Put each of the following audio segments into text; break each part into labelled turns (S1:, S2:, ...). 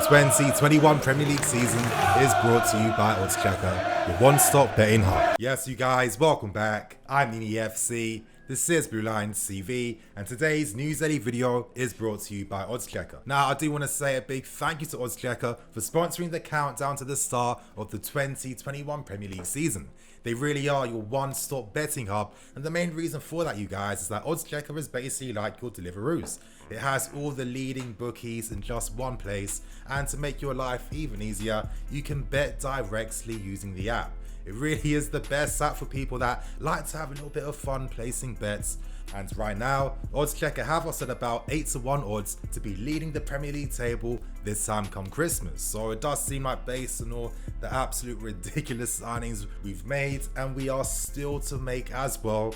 S1: 2021 Premier League season is brought to you by OddsChecker, your one-stop betting hub. Yes, you guys, welcome back. I'm Nini FC. This is Blue Line CV, and today's News Daily video is brought to you by OddsChecker. Now, I do want to say a big thank you to OddsChecker for sponsoring the countdown to the start of the 2021 Premier League season. They really are your one-stop betting hub, and the main reason for that, you guys, is that OddsChecker is basically like your Deliveroos. It has all the leading bookies in just one place, and to make your life even easier, you can bet directly using the app. It really is the best app for people that like to have a little bit of fun placing bets. And right now, OddsChecker have us at about 8-1 odds to be leading the Premier League table this time come Christmas. So it does seem like, based on all the absolute ridiculous signings we've made, and we are still to make as well,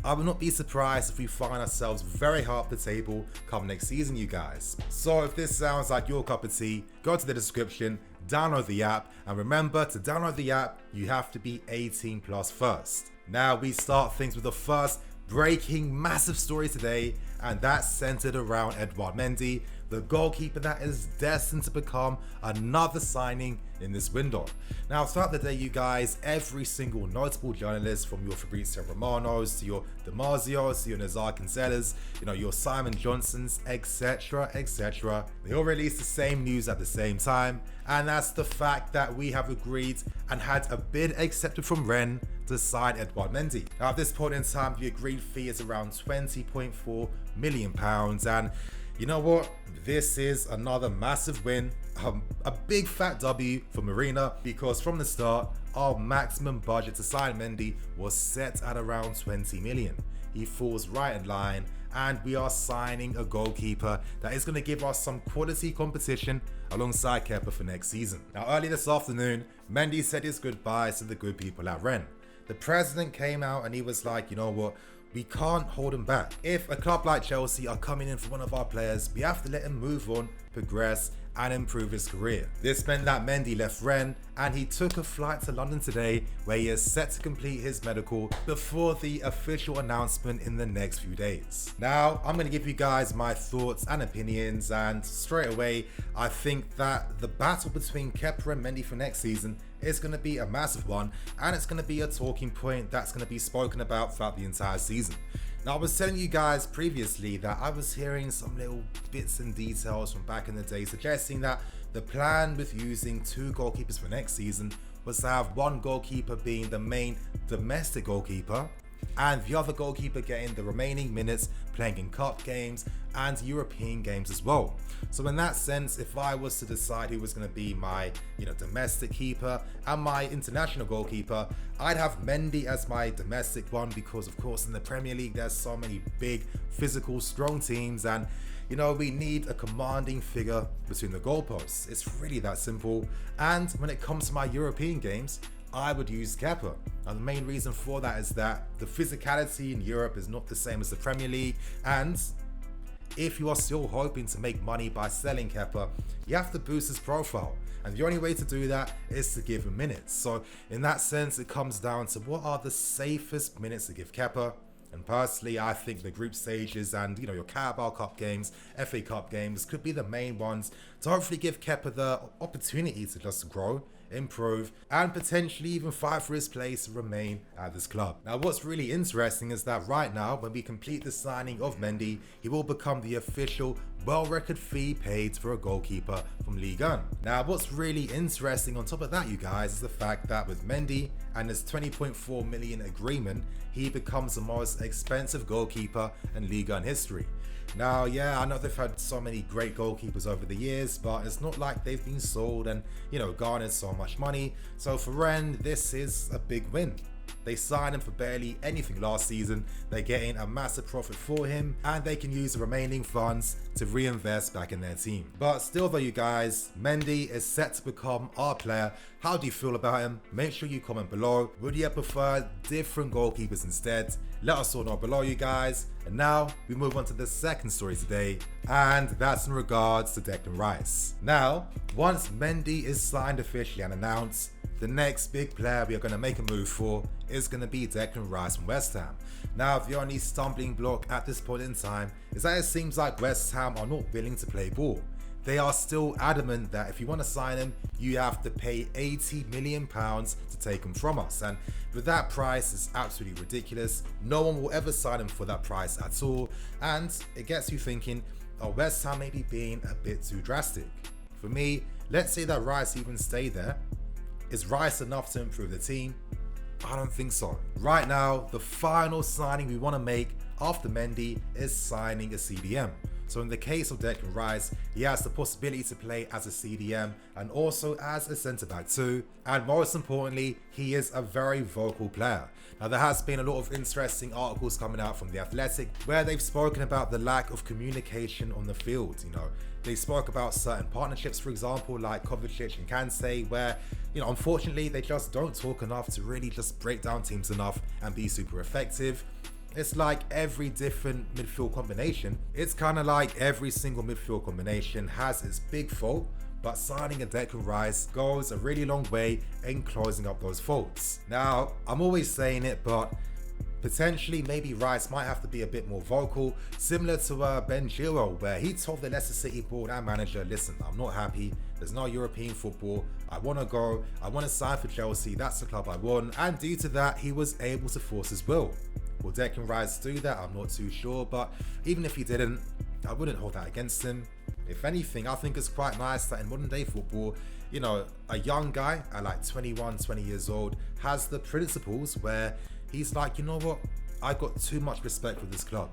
S1: I will not be surprised if we find ourselves very high up the table come next season, you guys. So if this sounds like your cup of tea, go to the description, download the app, and remember, to download the app, you have to be 18 plus first. Now we start things with the first breaking massive story today, and that's centered around Edouard Mendy, the goalkeeper that is destined to become another signing in this window. Now, throughout the day, you guys, every single notable journalist, from your Fabrizio Romanos to your Damasio's to your Nazar Cancelas, your Simon Johnsons, etc., etc., they all released the same news at the same time, and that's the fact that we have agreed and had a bid accepted from Rennes to sign Edouard Mendy. Now, at this point in time, the agreed fee is around £20.4 million, and you know what? This is another massive win, a big fat W for Marina, because from the start, our maximum budget to sign Mendy was set at around 20 million. He falls right in line, and we are signing a goalkeeper that is going to give us some quality competition alongside Kepa for next season. Now, early this afternoon, Mendy said his goodbyes to the good people at Rennes. The president came out and he was like, you know what? We can't hold him back. If a club like Chelsea are coming in for one of our players, we have to let him move on, progress, and improve his career. This meant that Mendy left Rennes, and he took a flight to London today, where he is set to complete his medical before the official announcement in the next few days. Now, I'm going to give you guys my thoughts and opinions, and straight away, I think that the battle between Kepa and Mendy for next season is going to be a massive one, and it's going to be a talking point that's going to be spoken about throughout the entire season. Now, I was telling you guys previously that I was hearing some little bits and details from back in the day suggesting that the plan with using two goalkeepers for next season was to have one goalkeeper being the main domestic goalkeeper, and the other goalkeeper getting the remaining minutes playing in cup games and European games as well. So in that sense, if I was to decide who was going to be my domestic keeper and my international goalkeeper, I'd have Mendy as my domestic one, because of course in the Premier League there's so many big, physical, strong teams, and we need a commanding figure between the goalposts. It's really that simple. And when it comes to my European games, I would use Kepa. And the main reason for that is that the physicality in Europe is not the same as the Premier League, and if you are still hoping to make money by selling Kepa, you have to boost his profile, and the only way to do that is to give him minutes. So in that sense, it comes down to what are the safest minutes to give Kepa. And personally, I think the group stages and your Carabao Cup games, FA Cup games could be the main ones to hopefully give Kepa the opportunity to just grow, improve, and potentially even fight for his place to remain at this club. Now, what's really interesting is that right now, when we complete the signing of Mendy, he will become the official well-record fee paid for a goalkeeper from Ligue 1. Now, what's really interesting on top of that, you guys, is the fact that with Mendy and his 20.4 million agreement, he becomes the most expensive goalkeeper in Ligue 1 history. Now, yeah, I know they've had so many great goalkeepers over the years, but it's not like they've been sold and, garnered so much money. So for Rennes, this is a big win. They signed him for barely anything last season. They're getting a massive profit for him, and they can use the remaining funds to reinvest back in their team. But still though, you guys, Mendy is set to become our player. How do you feel about him? Make sure you comment below. Would you have preferred different goalkeepers instead? Let us all know below, you guys. And now we move on to the second story today, and that's in regards to Declan Rice. Now, once Mendy is signed officially and announced, the next big player we are going to make a move for is going to be Declan Rice from West Ham. Now, the only stumbling block at this point in time is that it seems like West Ham are not willing to play ball. they are still adamant that if you want to sign him, you have to pay £80 million to take him from us. And with that price, it's absolutely ridiculous. No one will ever sign him for that price at all. And it gets you thinking, are West Ham maybe being a bit too drastic? For me, let's say that Rice even stayed there. Is Rice enough to improve the team? I don't think so. Right now, the final signing we want to make after Mendy is signing a CDM. So in the case of Declan Rice, he has the possibility to play as a CDM and also as a centre-back too. And most importantly, he is a very vocal player. Now there has been a lot of interesting articles coming out from The Athletic where they've spoken about the lack of communication on the field. They spoke about certain partnerships, for example, like Kovacic and Kante, where, unfortunately they just don't talk enough to really just break down teams enough and be super effective. It's like every different midfield combination. It's kind of like every single midfield combination has its big fault, but signing a Declan Rice goes a really long way in closing up those faults. Now, I'm always saying it, but potentially maybe Rice might have to be a bit more vocal, similar to Ben Chilwell, where he told the Leicester City board and manager, listen, I'm not happy, there's no European football, I want to go, I want to sign for Chelsea, that's the club I want, and due to that, he was able to force his will. Will Declan Rice do that? I'm not too sure, but even if he didn't, I wouldn't hold that against him. If anything, I think it's quite nice that in modern day football, a young guy at like 21, 20 years old has the principles where he's like, you know what, I got too much respect for this club.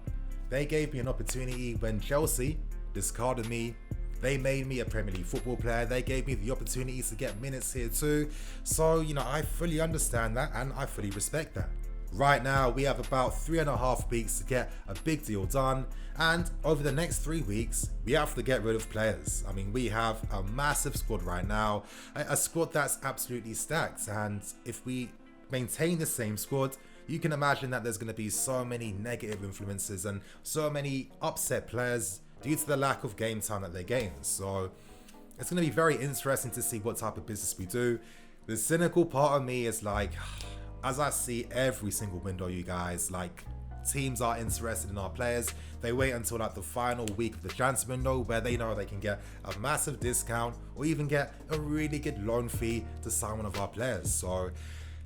S1: They gave me an opportunity when Chelsea discarded me. They made me a Premier League football player. They gave me the opportunities to get minutes here too. So, I fully understand that and I fully respect that. Right now, we have about 3.5 weeks to get a big deal done, and over the next 3 weeks, we have to get rid of players. I mean, we have a massive squad right now, a squad that's absolutely stacked, and if we maintain the same squad, you can imagine that there's going to be so many negative influences and so many upset players due to the lack of game time that they gain. So it's going to be very interesting to see what type of business we do. The cynical part of me is like, as I see every single window, you guys, like teams are interested in our players. They wait until like the final week of the transfer window where they know they can get a massive discount or even get a really good loan fee to sign one of our players. So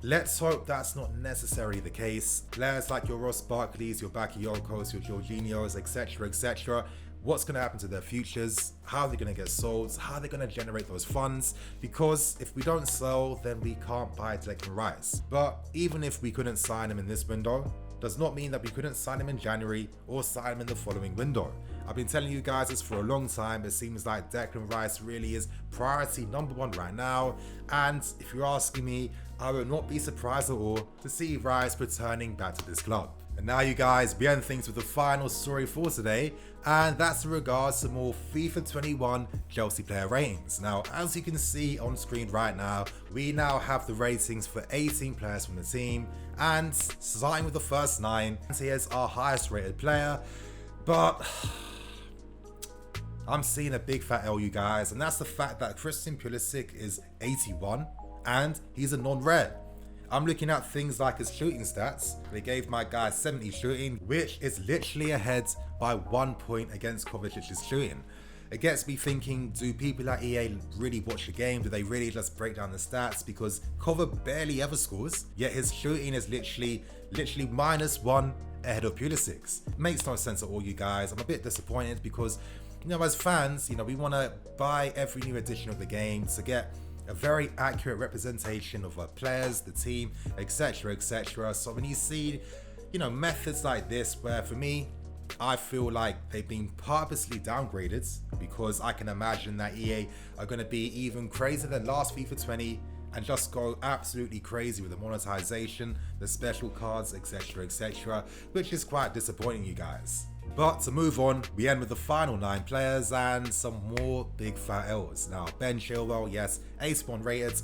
S1: let's hope that's not necessarily the case. Players like your Ross Barkleys, your Bakayokos, your Jorginhos, etc. What's going to happen to their futures? How are they going to get sold? How are they going to generate those funds? Because if we don't sell, then we can't buy Declan Rice. But even if we couldn't sign him in this window, does not mean that we couldn't sign him in January or sign him in the following window. I've been telling you guys this for a long time. It seems like Declan Rice really is priority number one right now. And if you're asking me, I would not be surprised at all to see Rice returning back to this club. And now, you guys, we end things with the final story for today, and that's in regards to more FIFA 21 Chelsea player ratings. Now, as you can see on screen right now, we now have the ratings for 18 players from the team, and starting with the first 9, here's our highest rated player, but I'm seeing a big fat L, you guys, and that's the fact that Christian Pulisic is 81, and he's a non-rare. I'm looking at things like his shooting stats. They gave my guy 70 shooting, which is literally ahead by 1 point against Kovacic's shooting. It gets me thinking, do people at EA really watch the game? Do they really just break down the stats? Because Kova barely ever scores, yet his shooting is literally -1 ahead of Pulisic's. Makes no sense at all, you guys. I'm a bit disappointed because, as fans, we want to buy every new edition of the game to get a very accurate representation of our players, the team, etc. So when you see, methods like this, where for me, I feel like they've been purposely downgraded, because I can imagine that EA are going to be even crazier than last FIFA 20 and just go absolutely crazy with the monetization, the special cards, etc. Which is quite disappointing, you guys. But to move on, we end with the final 9 players and some more big fat L's. Now, Ben Chilwell, yes, 81 rated.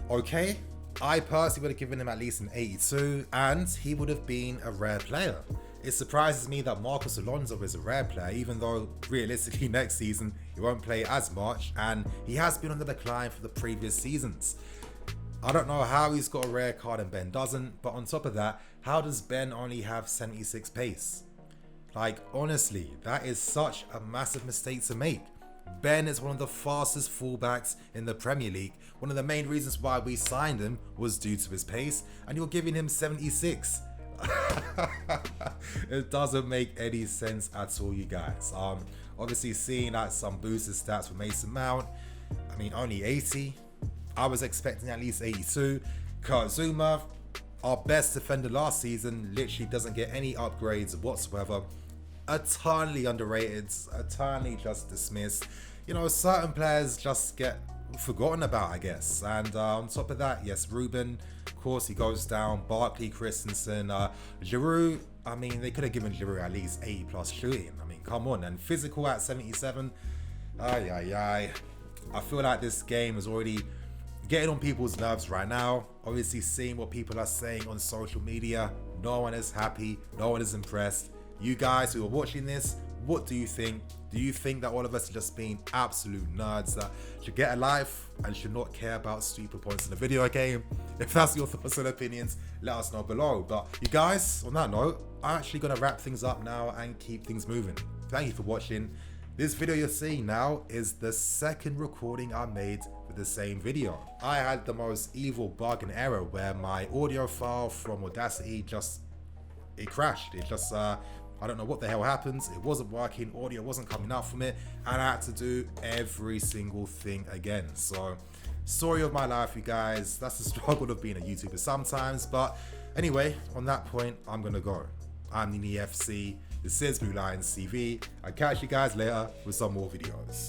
S1: Okay, I personally would have given him at least an 82, and he would have been a rare player. It surprises me that Marcos Alonso is a rare player, even though realistically next season he won't play as much, and he has been on the decline for the previous seasons. I don't know how he's got a rare card and Ben doesn't, but on top of that, how does Ben only have 76 pace? Like, honestly, that is such a massive mistake to make. Ben is one of the fastest fullbacks in the Premier League. One of the main reasons why we signed him was due to his pace, and you're giving him 76. It doesn't make any sense at all, you guys. Obviously seeing that some boosted stats for Mason Mount, I mean only 80. I was expecting at least 82. Kurt Zuma, our best defender last season, literally doesn't get any upgrades whatsoever. Eternally underrated, eternally just dismissed. You know, certain players just get forgotten about, I guess. And on top of that, yes, Ruben, of course, he goes down. Barkley, Christensen, Giroud. I mean, they could have given Giroud at least 80 plus shooting. I mean, come on. And physical at 77. I feel like this game is already getting on people's nerves right now. Obviously, seeing what people are saying on social media, no one is happy, no one is impressed. You guys who are watching this, what do you think? Do you think that all of us are just being absolute nerds that should get a life and should not care about stupid points in a video game? If that's your thoughts and opinions, let us know below. But you guys, on that note, I'm actually going to wrap things up now and keep things moving. Thank you for watching. This video you're seeing now is the second recording I made for the same video. I had the most evil bug and error where my audio file from Audacity it crashed. It just, I don't know what the hell happened. It wasn't working, audio wasn't coming out from it, and I had to do every single thing again. So, story of my life, you guys. That's the struggle of being a YouTuber sometimes. But anyway, on that point, I'm gonna go. I'm NiniFC. This is Blue Lions TV. I'll catch you guys later with some more videos.